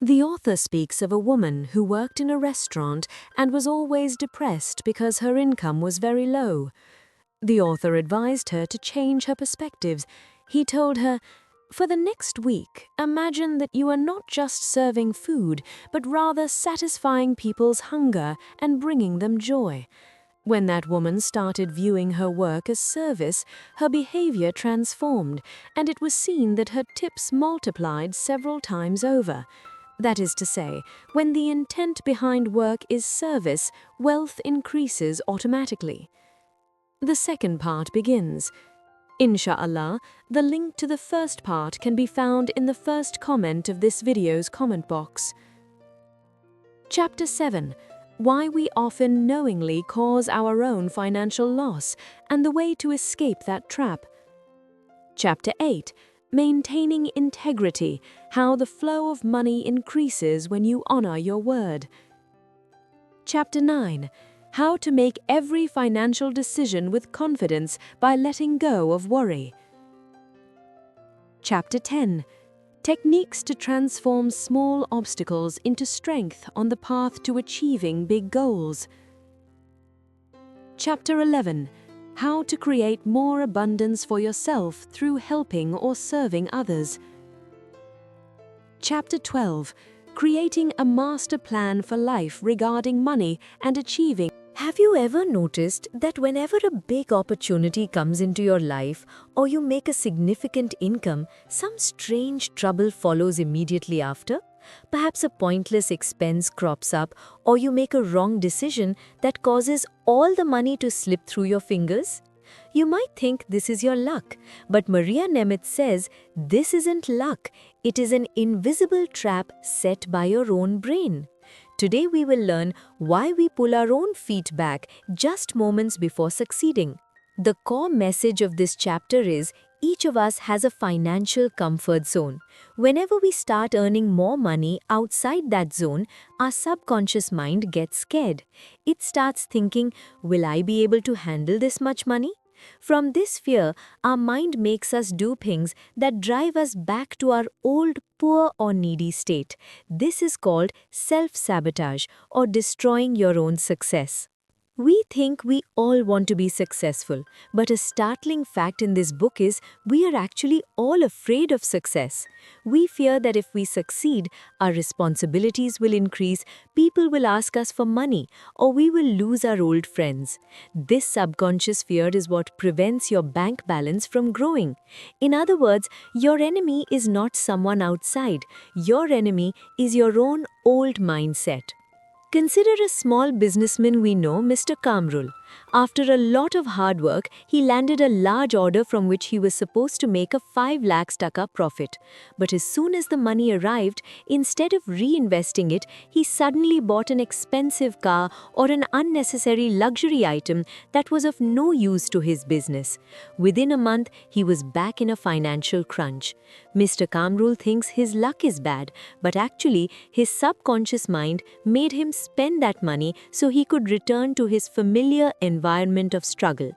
The author speaks of a woman who worked in a restaurant and was always depressed because her income was very low. The author advised her to change her perspectives. He told her, "For the next week, imagine that you are not just serving food, but rather satisfying people's hunger and bringing them joy." When that woman started viewing her work as service, her behavior transformed, and it was seen that her tips multiplied several times over. That is to say, when the intent behind work is service, wealth increases automatically. The second part begins. Insha'Allah, the link to the first part can be found in the first comment of this video's comment box. Chapter 7. Why we often knowingly cause our own financial loss and the way to escape that trap. Chapter 8. Maintaining integrity, how the flow of money increases when you honor your word. Chapter 9. How to make every financial decision with confidence by letting go of worry. Chapter 10. Techniques to transform small obstacles into strength on the path to achieving big goals. Chapter 11. How to create more abundance for yourself through helping or serving others. Chapter 12. Creating a master plan for life regarding money and achieving. Have you ever noticed that whenever a big opportunity comes into your life or you make a significant income, some strange trouble follows immediately after? Perhaps a pointless expense crops up, or you make a wrong decision that causes all the money to slip through your fingers? You might think this is your luck, but Maria Nemeth says this isn't luck, it is an invisible trap set by your own brain. Today we will learn why we pull our own feet back just moments before succeeding. The core message of this chapter is each of us has a financial comfort zone. Whenever we start earning more money outside that zone, our subconscious mind gets scared. It starts thinking, will I be able to handle this much money? From this fear, our mind makes us do things that drive us back to our old poor or needy state. This is called self-sabotage or destroying your own success. We think we all want to be successful, but a startling fact in this book is we are actually all afraid of success. We fear that if we succeed, our responsibilities will increase, people will ask us for money, or we will lose our old friends. This subconscious fear is what prevents your bank balance from growing. In other words, your enemy is not someone outside. Your enemy is your own old mindset. Consider a small businessman we know, Mr. Kamrul. After a lot of hard work, he landed a large order from which he was supposed to make a 5 lakhs taka profit. But as soon as the money arrived, instead of reinvesting it, he suddenly bought an expensive car or an unnecessary luxury item that was of no use to his business. Within a month, he was back in a financial crunch. Mr. Kamrul thinks his luck is bad, but actually, his subconscious mind made him spend that money so he could return to his familiar environment of struggle.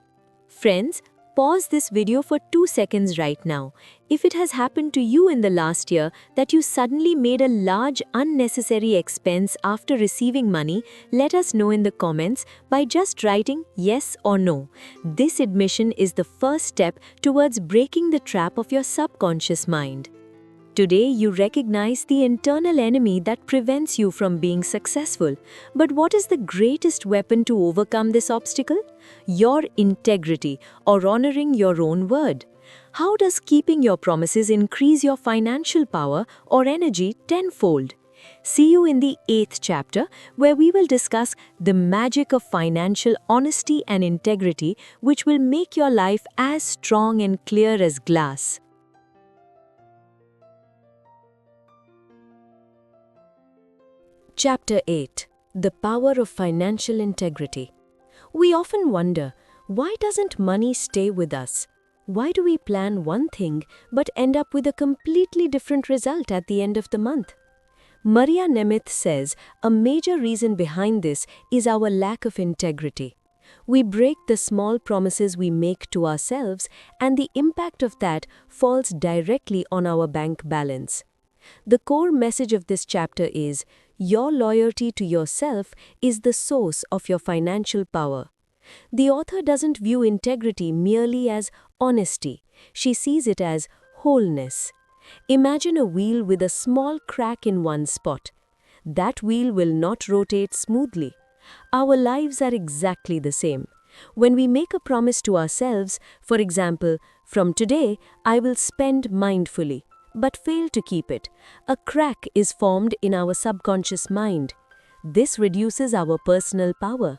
Friends, pause this video for 2 seconds right now. If it has happened to you in the last year that you suddenly made a large unnecessary expense after receiving money, let us know in the comments by just writing yes or no. This admission is the first step towards breaking the trap of your subconscious mind. Today, you recognize the internal enemy that prevents you from being successful. But what is the greatest weapon to overcome this obstacle? Your integrity, or honoring your own word. How does keeping your promises increase your financial power or energy tenfold? See you in the 8th chapter, where we will discuss the magic of financial honesty and integrity, which will make your life as strong and clear as glass. Chapter 8. The Power of Financial Integrity. We often wonder, why doesn't money stay with us? Why do we plan one thing but end up with a completely different result at the end of the month? Maria Nemeth says a major reason behind this is our lack of integrity. We break the small promises we make to ourselves, and the impact of that falls directly on our bank balance. The core message of this chapter is your loyalty to yourself is the source of your financial power. The author doesn't view integrity merely as honesty, she sees it as wholeness. Imagine a wheel with a small crack in one spot. That wheel will not rotate smoothly. Our lives are exactly the same. When we make a promise to ourselves, for example, from today I will spend mindfully, but fail to keep it, a crack is formed in our subconscious mind. This reduces our personal power.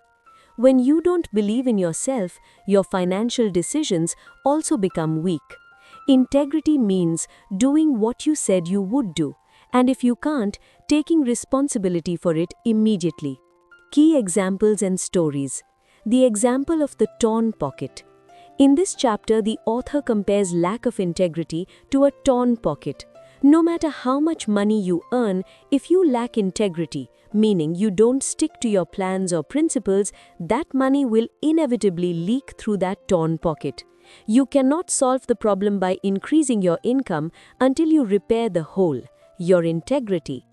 When you don't believe in yourself, your financial decisions also become weak. Integrity means doing what you said you would do, and if you can't, taking responsibility for it immediately. Key examples and stories. The example of the torn pocket. In this chapter, the author compares lack of integrity to a torn pocket. No matter how much money you earn, if you lack integrity, meaning you don't stick to your plans or principles, that money will inevitably leak through that torn pocket. You cannot solve the problem by increasing your income until you repair the hole, your integrity.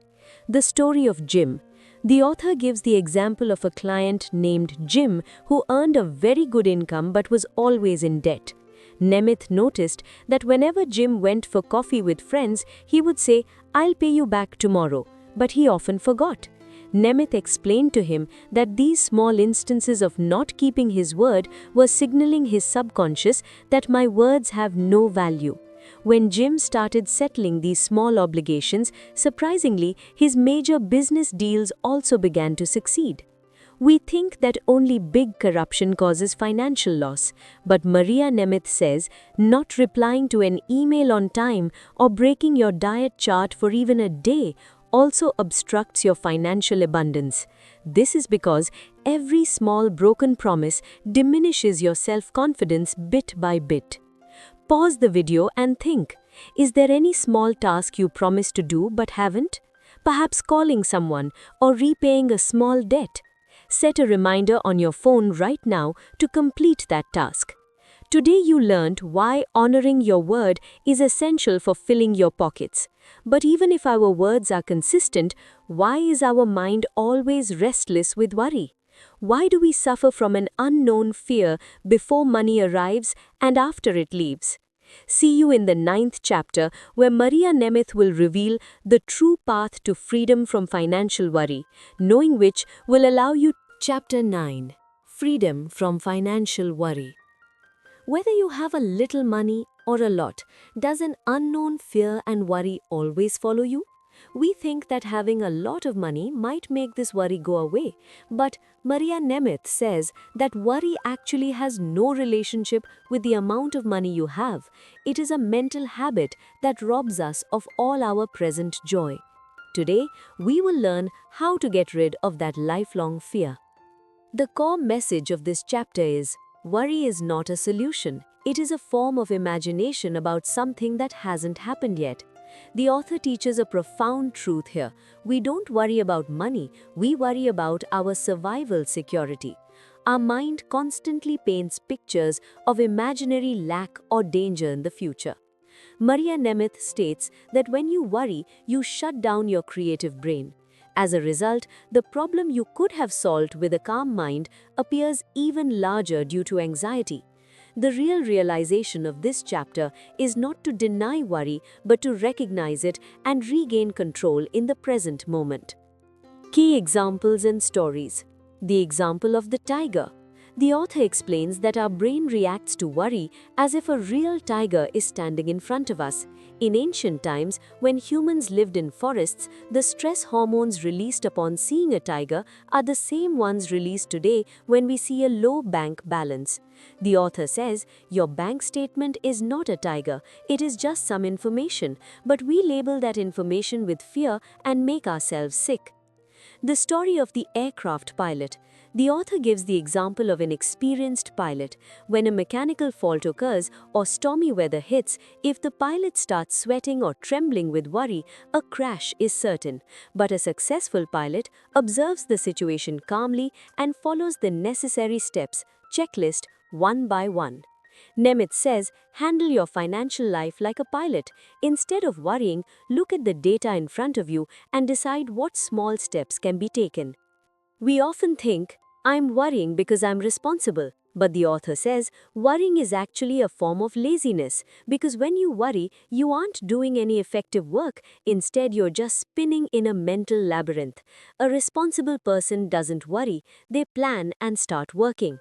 The story of Jim. The author gives the example of a client named Jim who earned a very good income but was always in debt. Nemeth noticed that whenever Jim went for coffee with friends, he would say, "I'll pay you back tomorrow," but he often forgot. Nemeth explained to him that these small instances of not keeping his word were signaling his subconscious that my words have no value. When Jim started settling these small obligations, surprisingly, his major business deals also began to succeed. We think that only big corruption causes financial loss, but Maria Nemeth says not replying to an email on time or breaking your diet chart for even a day also obstructs your financial abundance. This is because every small broken promise diminishes your self-confidence bit by bit. Pause the video and think, is there any small task you promised to do but haven't? Perhaps calling someone or repaying a small debt. Set a reminder on your phone right now to complete that task. Today you learned why honoring your word is essential for filling your pockets. But even if our words are consistent, why is our mind always restless with worry? Why do we suffer from an unknown fear before money arrives and after it leaves? See you in the 9th chapter, where Maria Nemeth will reveal the true path to freedom from financial worry, knowing which will allow you. Chapter 9. Freedom from Financial Worry. Whether you have a little money or a lot, does an unknown fear and worry always follow you? We think that having a lot of money might make this worry go away, but Maria Nemeth says that worry actually has no relationship with the amount of money you have. It is a mental habit that robs us of all our present joy. Today, we will learn how to get rid of that lifelong fear. The core message of this chapter is, worry is not a solution. It is a form of imagination about something that hasn't happened yet. The author teaches a profound truth here. We don't worry about money, we worry about our survival security. Our mind constantly paints pictures of imaginary lack or danger in the future. Maria Nemeth states that when you worry, you shut down your creative brain. As a result, the problem you could have solved with a calm mind appears even larger due to anxiety. The real realization of this chapter is not to deny worry, but to recognize it and regain control in the present moment. Key examples and stories. The example of the tiger. The author explains that our brain reacts to worry as if a real tiger is standing in front of us. In ancient times, when humans lived in forests, the stress hormones released upon seeing a tiger are the same ones released today when we see a low bank balance. The author says, your bank statement is not a tiger, it is just some information, but we label that information with fear and make ourselves sick. The story of the aircraft pilot. The author gives the example of an experienced pilot. When a mechanical fault occurs or stormy weather hits, if the pilot starts sweating or trembling with worry, a crash is certain. But a successful pilot observes the situation calmly and follows the necessary steps, checklist, one by one. Nemeth says, handle your financial life like a pilot. Instead of worrying, look at the data in front of you and decide what small steps can be taken. We often think, I'm worrying because I'm responsible. But the author says, worrying is actually a form of laziness, because when you worry, you aren't doing any effective work. Instead, you're just spinning in a mental labyrinth. A responsible person doesn't worry, they plan and start working.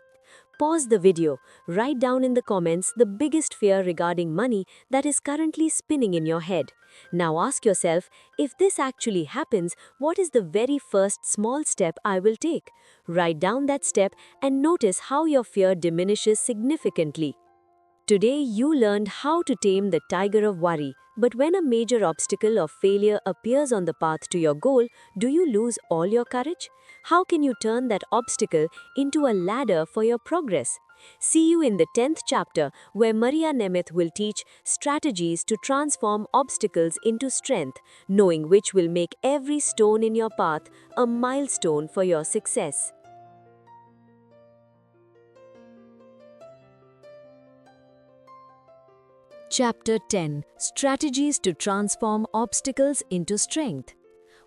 Pause the video, write down in the comments the biggest fear regarding money that is currently spinning in your head. Now ask yourself, if this actually happens, what is the very first small step I will take? Write down that step and notice how your fear diminishes significantly. Today you learned how to tame the tiger of worry, but when a major obstacle of failure appears on the path to your goal, do you lose all your courage? How can you turn that obstacle into a ladder for your progress? See you in the 10th chapter, where Maria Nemeth will teach strategies to transform obstacles into strength, knowing which will make every stone in your path a milestone for your success. Chapter 10: Strategies to Transform Obstacles into Strength.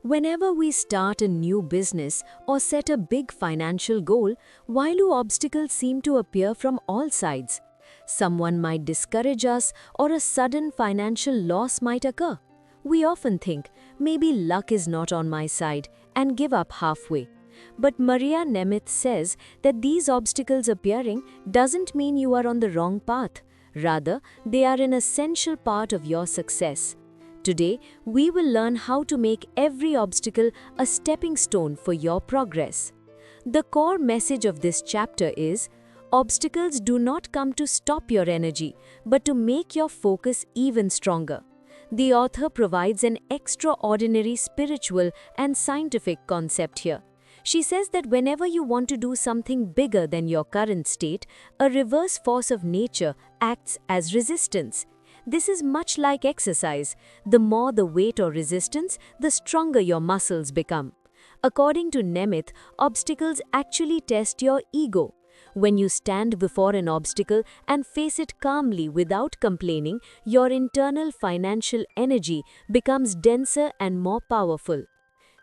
Whenever we start a new business or set a big financial goal, why do obstacles seem to appear from all sides? Someone might discourage us, or a sudden financial loss might occur. We often think, maybe luck is not on my side, and give up halfway. But Maria Nemeth says that these obstacles appearing doesn't mean you are on the wrong path. Rather, they are an essential part of your success. Today, we will learn how to make every obstacle a stepping stone for your progress. The core message of this chapter is, obstacles do not come to stop your energy, but to make your focus even stronger. The author provides an extraordinary spiritual and scientific concept here. She says that whenever you want to do something bigger than your current state, a reverse force of nature acts as resistance. This is much like exercise. The more the weight or resistance, the stronger your muscles become. According to Nemeth, obstacles actually test your ego. When you stand before an obstacle and face it calmly without complaining, your internal financial energy becomes denser and more powerful.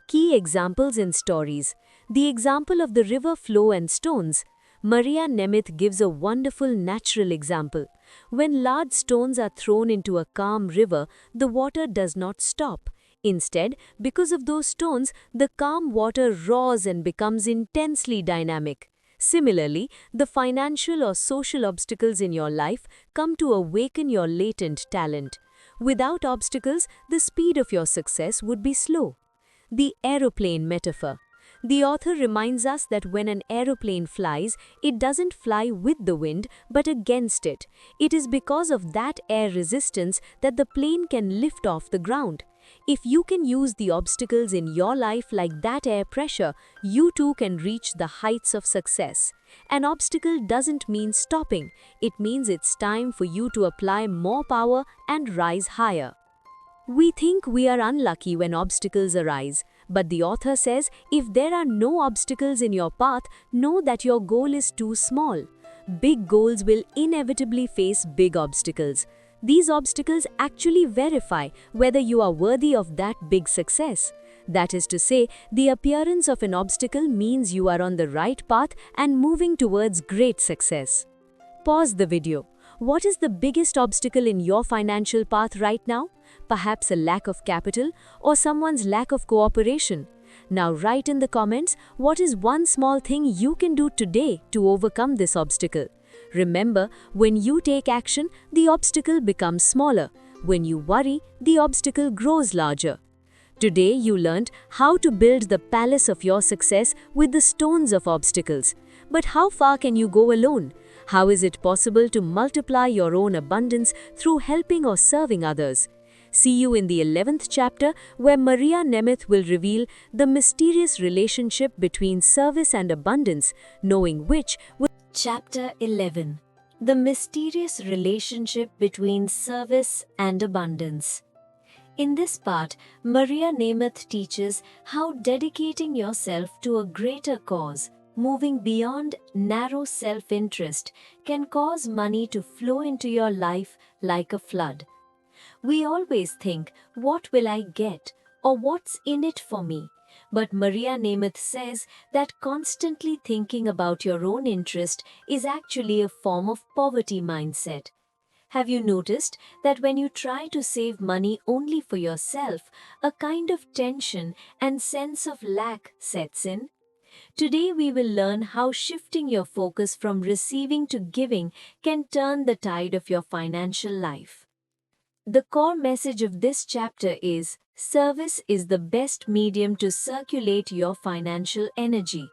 Key examples in stories. The example of the river flow and stones. Maria Nemeth gives a wonderful natural example. When large stones are thrown into a calm river, the water does not stop. Instead, because of those stones, the calm water roars and becomes intensely dynamic. Similarly, the financial or social obstacles in your life come to awaken your latent talent. Without obstacles, the speed of your success would be slow. The aeroplane metaphor. The author reminds us that when an aeroplane flies, it doesn't fly with the wind, but against it. It is because of that air resistance that the plane can lift off the ground. If you can use the obstacles in your life like that air pressure, you too can reach the heights of success. An obstacle doesn't mean stopping. It means it's time for you to apply more power and rise higher. We think we are unlucky when obstacles arise, but the author says if there are no obstacles in your path, know that your goal is too small. Big goals will inevitably face big obstacles. These obstacles actually verify whether you are worthy of that big success. That is to say, the appearance of an obstacle means you are on the right path and moving towards great success. Pause the video. What is the biggest obstacle in your financial path right now? Perhaps a lack of capital or someone's lack of cooperation. Now write in the comments, what is one small thing you can do today to overcome this obstacle? Remember, when you take action, the obstacle becomes smaller. When you worry, the obstacle grows larger. Today you learned how to build the palace of your success with the stones of obstacles. But how far can you go alone? How is it possible to multiply your own abundance through helping or serving others? See you in the 11th chapter, where Maria Nemeth will reveal the mysterious relationship between service and abundance, knowing which will... Chapter 11: The Mysterious Relationship Between Service and Abundance. In this part, Maria Nemeth teaches how dedicating yourself to a greater cause, Moving beyond narrow self-interest can cause money to flow into your life like a flood. We always think, what will I get? Or what's in it for me? But Maria Nemeth says that constantly thinking about your own interest is actually a form of poverty mindset. Have you noticed that when you try to save money only for yourself, a kind of tension and sense of lack sets in? Today we will learn how shifting your focus from receiving to giving can turn the tide of your financial life. The core message of this chapter is, service is the best medium to circulate your financial energy.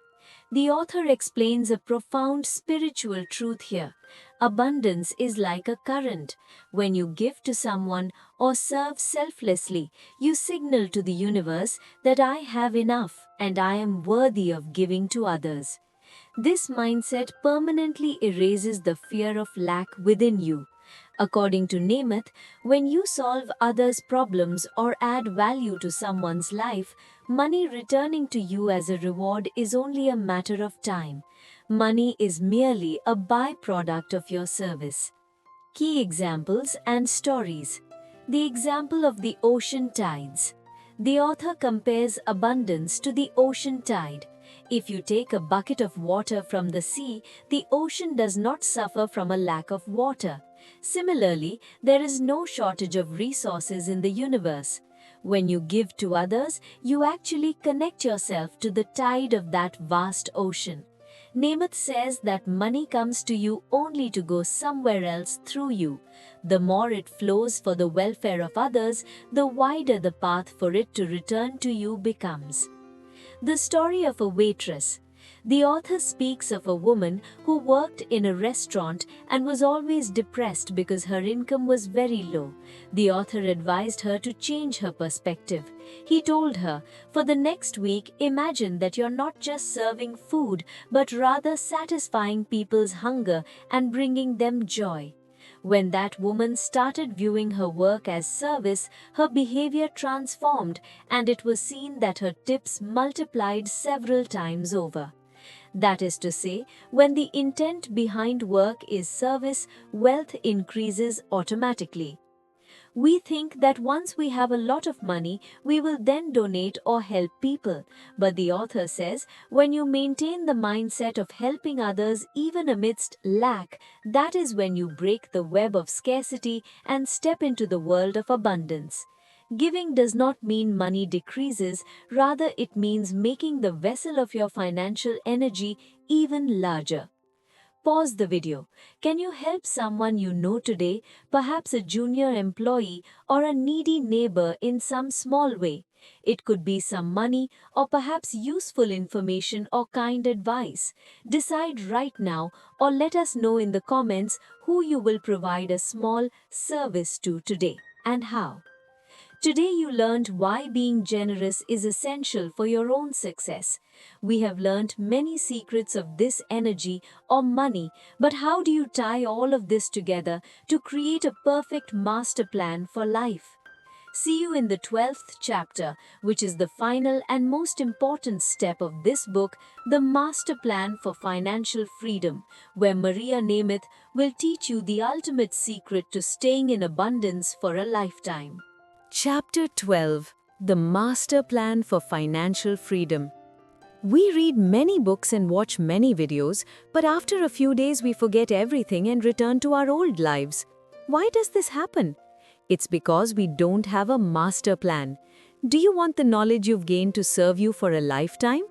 The author explains a profound spiritual truth here. Abundance is like a current. When you give to someone or serve selflessly, you signal to the universe that I have enough and I am worthy of giving to others. This mindset permanently erases the fear of lack within you. According to Nemeth, when you solve others' problems or add value to someone's life, money returning to you as a reward is only a matter of time. Money is merely a byproduct of your service. Key examples and stories. The example of the ocean tides. The author compares abundance to the ocean tide. If you take a bucket of water from the sea, the ocean does not suffer from a lack of water. Similarly, there is no shortage of resources in the universe. When you give to others, you actually connect yourself to the tide of that vast ocean. Nemeth says that money comes to you only to go somewhere else through you. The more it flows for the welfare of others, the wider the path for it to return to you becomes. The story of a waitress. The author speaks of a woman who worked in a restaurant and was always depressed because her income was very low. The author advised her to change her perspective. He told her, for the next week, imagine that you're not just serving food, but rather satisfying people's hunger and bringing them joy. When that woman started viewing her work as service, her behavior transformed, and it was seen that her tips multiplied several times over. That is to say, when the intent behind work is service, wealth increases automatically. We think that once we have a lot of money, we will then donate or help people. But the author says, when you maintain the mindset of helping others even amidst lack, that is when you break the web of scarcity and step into the world of abundance. Giving does not mean money decreases, rather it means making the vessel of your financial energy even larger. Pause the video. Can you help someone you know today, perhaps a junior employee or a needy neighbor in some small way? It could be some money or perhaps useful information or kind advice. Decide right now or let us know in the comments who you will provide a small service to today and how. Today you learned why being generous is essential for your own success. We have learned many secrets of this energy or money, but how do you tie all of this together to create a perfect master plan for life? See you in the 12th chapter, which is the final and most important step of this book, The Master Plan for Financial Freedom, where Maria Nemeth will teach you the ultimate secret to staying in abundance for a lifetime. Chapter 12: The Master Plan for Financial Freedom. We read many books and watch many videos, but after a few days we forget everything and return to our old lives. Why does this happen? It's because we don't have a master plan. Do you want the knowledge you've gained to serve you for a lifetime?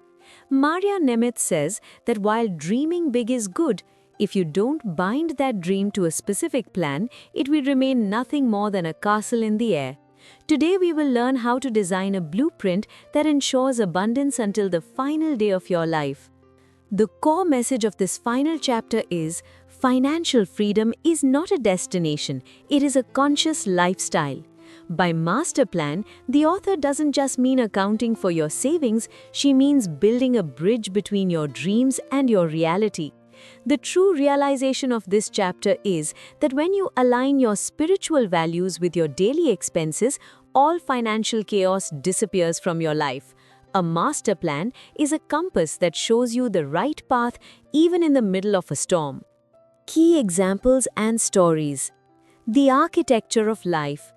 Maria Nemeth says that while dreaming big is good, if you don't bind that dream to a specific plan, it will remain nothing more than a castle in the air. Today we will learn how to design a blueprint that ensures abundance until the final day of your life. The core message of this final chapter is, financial freedom is not a destination, it is a conscious lifestyle. By master plan, the author doesn't just mean accounting for your savings, she means building a bridge between your dreams and your reality. The true realization of this chapter is that when you align your spiritual values with your daily expenses, all financial chaos disappears from your life. A master plan is a compass that shows you the right path even in the middle of a storm. Key examples and stories. The architecture of life.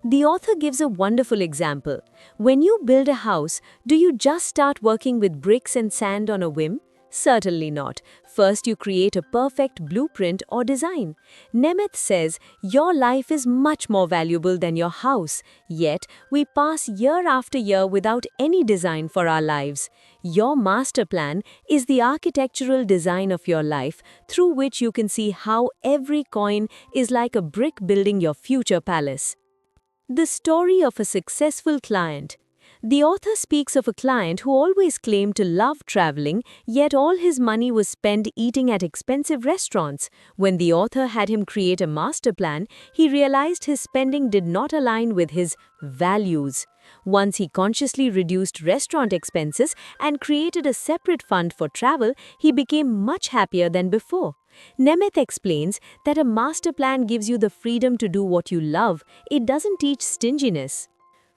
The author gives a wonderful example. When you build a house, do you just start working with bricks and sand on a whim? Certainly not. First, you create a perfect blueprint or design. Nemeth says, your life is much more valuable than your house. Yet, we pass year after year without any design for our lives. Your master plan is the architectural design of your life, through which you can see how every coin is like a brick building your future palace. The story of a successful client. The author speaks of a client who always claimed to love traveling, yet all his money was spent eating at expensive restaurants. When the author had him create a master plan, he realized his spending did not align with his values. Once he consciously reduced restaurant expenses and created a separate fund for travel, he became much happier than before. Nemeth explains that a master plan gives you the freedom to do what you love. It doesn't teach stinginess.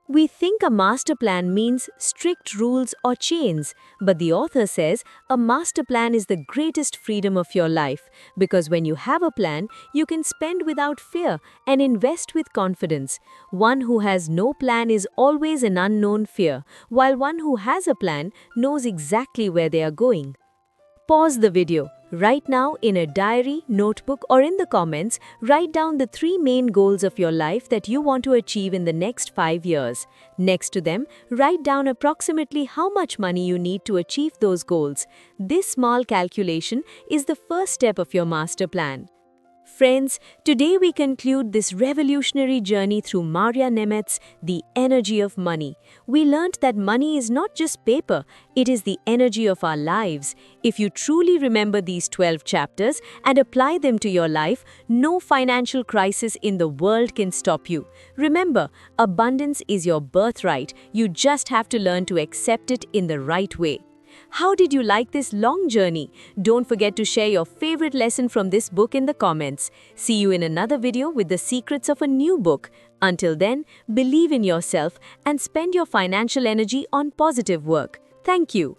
We think a master plan means strict rules or chains, but the author says a master plan is the greatest freedom of your life, because when you have a plan, you can spend without fear and invest with confidence. One who has no plan is always an unknown fear, while one who has a plan knows exactly where they are going. Pause the video. Right now, in a diary, notebook, or in the comments, write down the 3 main goals of your life that you want to achieve in the next 5 years. Next to them, write down approximately how much money you need to achieve those goals. This small calculation is the first step of your master plan. Friends, today we conclude this revolutionary journey through Maria Nemeth's The Energy of Money. We learned that money is not just paper, it is the energy of our lives. If you truly remember these 12 chapters and apply them to your life, no financial crisis in the world can stop you. Remember, abundance is your birthright. You just have to learn to accept it in the right way. How did you like this long journey? Don't forget to share your favorite lesson from this book in the comments. See you in another video with the secrets of a new book. Until then, believe in yourself and spend your financial energy on positive work. Thank you.